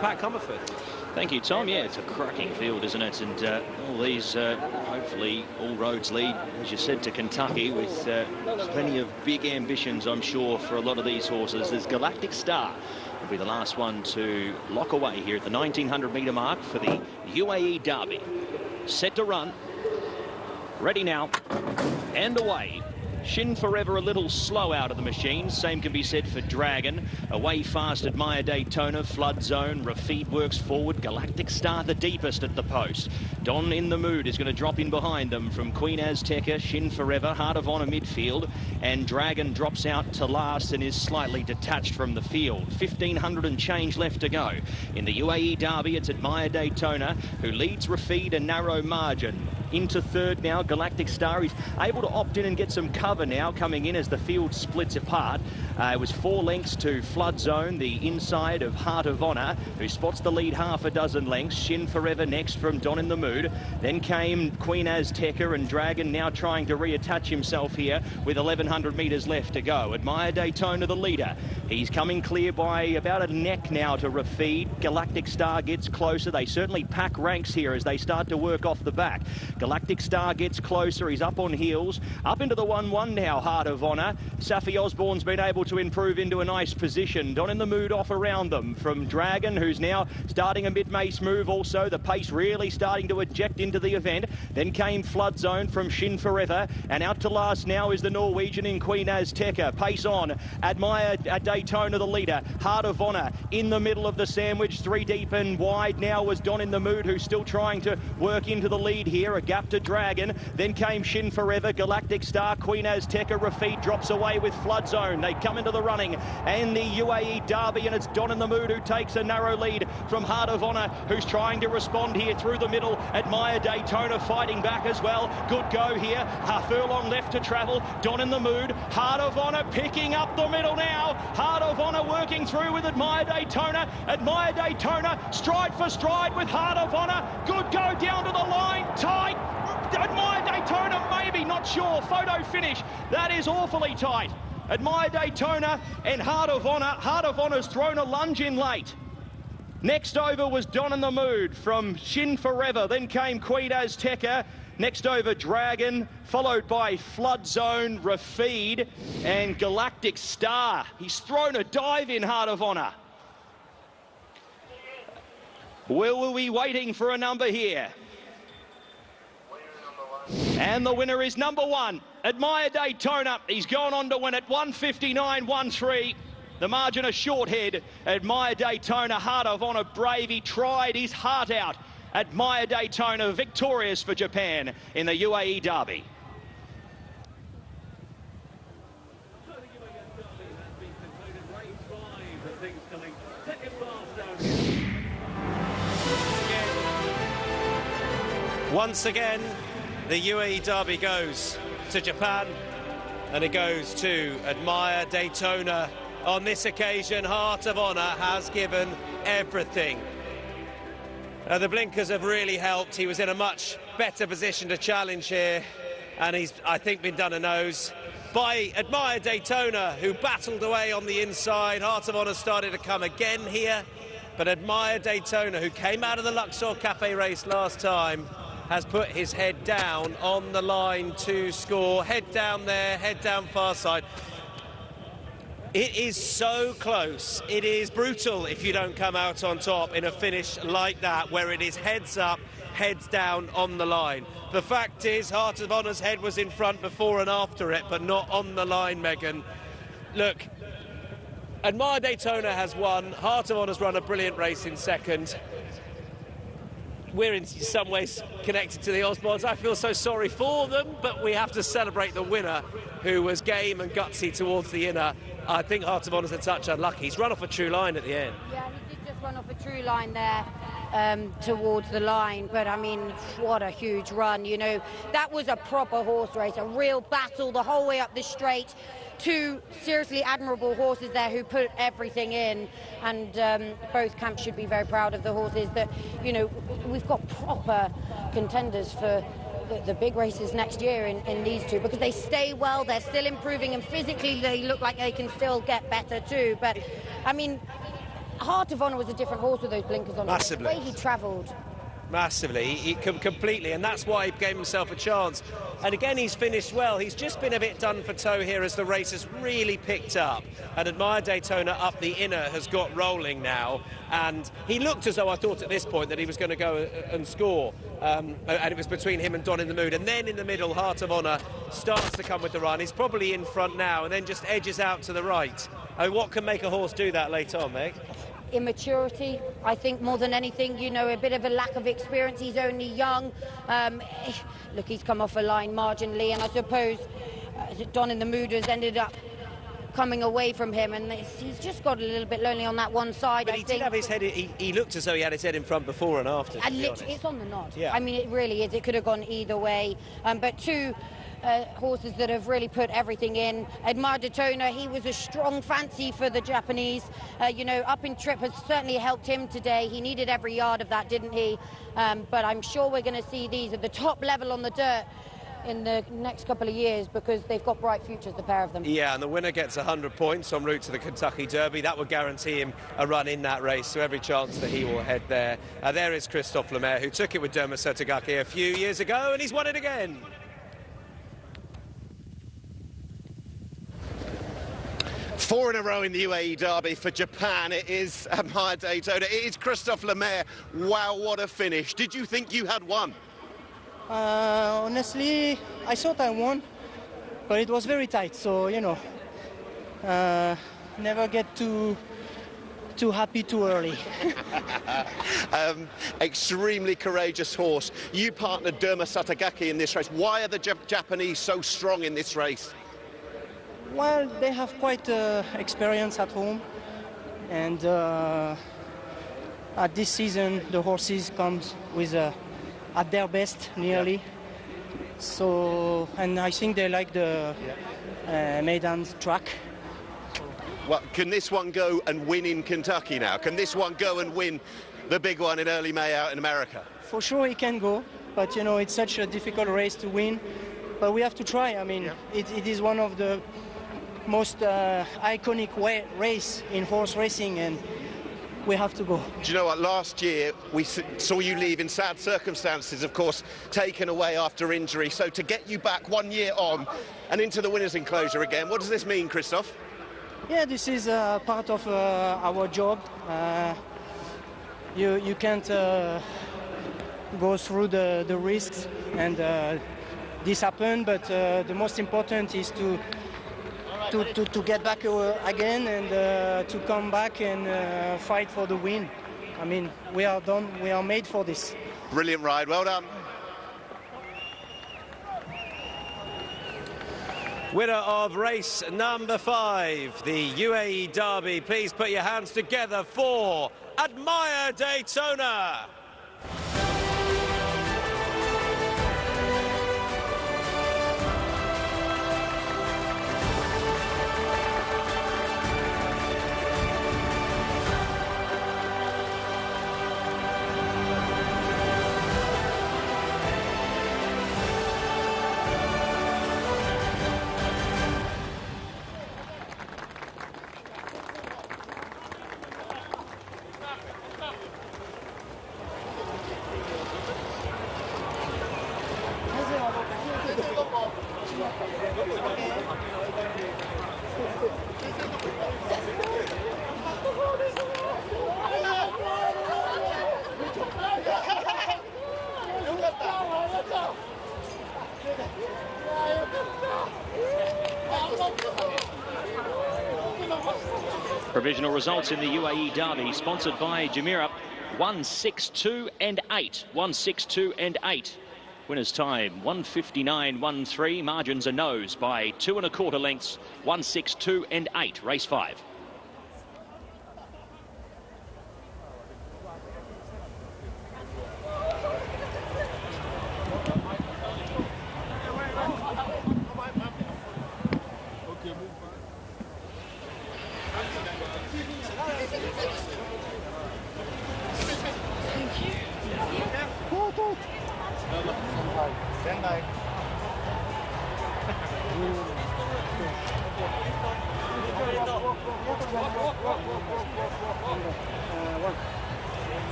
Pat Comerford. Thank you, Tom. Yeah, it's a cracking field, isn't it? And all these, hopefully, all roads lead, as you said, to Kentucky with plenty of big ambitions, I'm sure, for a lot of these horses. There's Galactic Star will be the last one to lock away here at the 1900-metre mark for the UAE Derby. Set to run. Ready now. And away. Shin Forever a little slow out of the machine. Same can be said for Dragon. Away fast Admire Daytona. Flood Zone. Rafid works forward. Galactic Star the deepest at the post. Don in the Mood is going to drop in behind them from Queen Azteca. Shin Forever. Heart of Honor midfield. And Dragon drops out to last and is slightly detached from the field. 1,500 and change left to go. In the UAE Derby, it's Admire Daytona who leads Rafid a narrow margin. Into third now, Galactic Star. He's able to opt in and get some cover now coming in as the field splits apart. It was 4 lengths to Flood Zone, the inside of Heart of Honor, who spots the lead half a dozen lengths. Shin Forever next from Don in the Mood. Then came Queen Azteca, and Dragon now trying to reattach himself here with 1,100 metres left to go. Admire Daytona the leader. He's coming clear by about a neck now to Rafid. Galactic Star gets closer. They certainly pack ranks here as they start to work off the back. Galactic Star gets closer. He's up on heels. Up into the 1-1 now, Heart of Honor. Safi Osborne's been able to improve into a nice position. Don in the Mood off around them from Dragon, who's now starting a mid-mace move also. The pace really starting to eject into the event. Then came Flood Zone from Shin Forever. And out to last now is the Norwegian in Queen Azteca. Pace on. Admire Daytona the leader. Heart of Honor in the middle of the sandwich. 3 deep and wide now was Don in the Mood, who's still trying to work into the lead here. A gap to Dragon. Then came Shin Forever. Galactic Star. Queen Azteca. Rafid drops away with Flood Zone. They come into the running and the UAE Derby, and it's Don in the Mood who takes a narrow lead from Heart of Honor, who's trying to respond here through the middle. Admire Daytona fighting back as well. Good go here. Half furlong left to travel. Don in the Mood. Heart of Honor picking up the middle now. Heart of Honor working through with Admire Daytona. Admire Daytona stride for stride with Heart of Honor. Good go down to the line. Tight. Admire Daytona maybe, not sure. Photo finish. That is awfully tight. Admire Daytona and Heart of Honor. Heart of Honor's thrown a lunge in late. Next over was Don in the Mood from Shin Forever. Then came Queen Azteca. Next over Dragon, followed by Flood Zone, Rafid, and Galactic Star. He's thrown a dive in, Heart of Honor. Will we be waiting for a number here? And the winner is number 1, Admire Daytona. He's gone on to win at 159.13. The margin a short head. Admire Daytona, Heart of Honor, brave. He tried his heart out. Admire Daytona victorious for Japan in the UAE Derby. Once again, the UAE Derby goes to Japan, and it goes to Admire Daytona. On this occasion, Heart of Honor has given everything. The blinkers have really helped. He was in a much better position to challenge here, and he's, I think, been done a nose by Admire Daytona, who battled away on the inside. Heart of Honor started to come again here, but Admire Daytona, who came out of the Luxor Cafe race last time, has put his head down on the line to score. Head down there, head down far side. It is so close. It is brutal if you don't come out on top in a finish like that, where it is heads up, heads down on the line. The fact is, Heart of Honor's head was in front before and after it, but not on the line, Megan. Look, Admire Daytona has won. Heart of Honor's run a brilliant race in second. We're in some ways connected to the Osbornes. I feel so sorry for them, but we have to celebrate the winner, who was game and gutsy towards the inner. I think Heart of Honor's a touch unlucky. He's run off a true line at the end. Yeah, he did just run off a true line there towards the line. But, I mean, what a huge run. You know, that was a proper horse race, a real battle the whole way up the straight. 2 seriously admirable horses there who put everything in, and both camps should be very proud of the horses that, you know, we've got proper contenders for the big races next year in these 2, because they stay well, they're still improving, and physically they look like they can still get better too. But I mean, Heart of Honor was a different horse with those blinkers on. Massively. The way he travelled. Massively, he completely, and that's why he gave himself a chance. And again, he's finished well. He's just been a bit done for toe here as the race has really picked up. And Admire Daytona up the inner has got rolling now. And he looked as though I thought at this point that he was going to go and score. And it was between him and Don in the Mood. And then in the middle, Heart of Honor starts to come with the run. He's probably in front now and then just edges out to the right. I mean, what can make a horse do that later on, Meg? Immaturity, I think, more than anything, you know, a bit of a lack of experience. He's only young. Look, he's come off a line marginally, and I suppose Don in the Mood has ended up coming away from him, and he's just got a little bit lonely on that one side. But he did have his head, he looked as though he had his head in front before and after, to be honest. It's on the nod. Yeah. I mean, it really is. It could have gone either way. But two horses that have really put everything in. Admire Daytona, he was a strong fancy for the Japanese. You know, up in trip has certainly helped him today. He needed every yard of that, didn't he? But I'm sure we're going to see these at the top level on the dirt in the next couple of years, because they've got bright futures, the pair of them. Yeah, and the winner gets 100 points en route to the Kentucky Derby. That would guarantee him a run in that race, so every chance that he will head there. There is Christophe Lemaire, who took it with Derma Sotogake a few years ago, and he's won it again. Four in a row in the UAE Derby for Japan. It is Admire Daytona. It is Christophe Lemaire. Wow, what a finish. Did you think you had won? Honestly, I thought I won, but it was very tight. So, you know, never get too happy too early. Extremely courageous horse. You partnered Derma Sotogake in this race. Why are the Japanese so strong in this race? Well, they have quite experience at home, and at this season the horses comes with at their best nearly. So, and I think they like the Meydan track. Well, can this one go and win in Kentucky now? Can this one go and win the big one in early May out in America? For sure he can go, but you know, it's such a difficult race to win. But we have to try. I mean, it is one of the most iconic race in horse racing, and we have to go. Do you know what? Last year we saw you leave in sad circumstances, of course, taken away after injury. So to get you back 1 year on and into the winner's enclosure again, what does this mean, Christophe? Yeah, this is part of our job. You can't go through the risks, and this happened, but the most important is to get back again, and to come back and fight for the win. I mean, we are done. We are made for this. Brilliant ride. Well done. Winner of race number 5, the UAE Derby. Please put your hands together for Admire Daytona. Provisional results in the UAE Derby, sponsored by Jumeirah. 1:62 and 8. 1:62 and 8. Winner's time 1:59.13. Margins are nose by 2 1/4 lengths. 1:62 and 8. Race 5. Group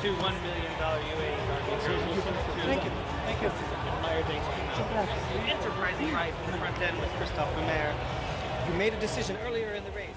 2, $1 million UAE Thank you. Thank you. Admire Daytona. Enterprising ride from the front end with Christophe Lemaire. You made a decision earlier in the race.